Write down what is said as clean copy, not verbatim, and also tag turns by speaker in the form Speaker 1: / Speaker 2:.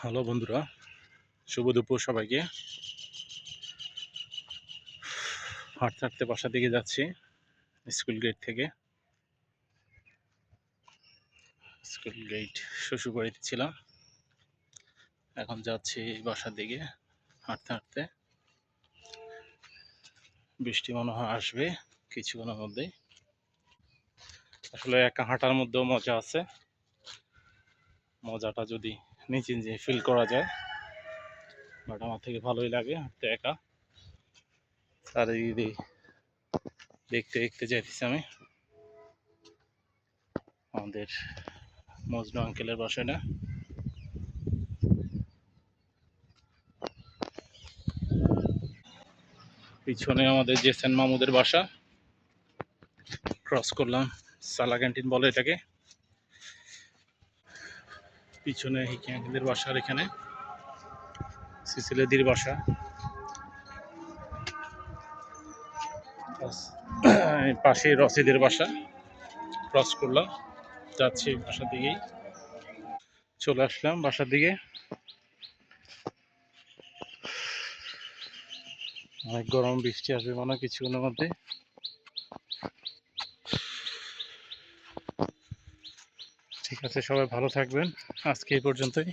Speaker 1: Hello বন্ধুরা, শুভ দুপুর সবাইকে। হাঁটতে হাঁটতে বাসার দিকে যাচ্ছি। স্কুল গেট থেকে স্কুল গেট শ্বশুরবাড়িতে ছিলাম, এখন যাচ্ছি বাসার দিকে হাঁটতে হাঁটতে। বৃষ্টি মনে হয় আসবে কিছুক্ষণের মধ্যেই। আসলে একা হাঁটার মধ্যেও মজা আছে, মজাটা যদি নিজে নিজে ফিল করা যায়, বাট আমার থেকে ভালোই লাগে হাঁটতে একা। চারিদিকে দেখতে দেখতে যাইতেছি আমি আমাদের মজনু আঙ্কেলের বাসাটা। পিছনে আমাদের জেসেন মামুদের বাসা। ক্রস করলাম, সালা ক্যান্টিন বলে এটাকে। পিছনে হিকি আঙ্কেলের বাসা, আর এখানে সিসিলেদির বাসা। পাশে রসিদের বাসা। ক্রস করলাম, যাচ্ছি বাসার দিকেই। চলে আসলাম বাসার দিকে। অনেক গরম, বৃষ্টি আসবে মনে হয় কিছুক্ষণের মধ্যে। ঠিক আছে, সবাই ভালো থাকবেন। আজকে এই পর্যন্তই।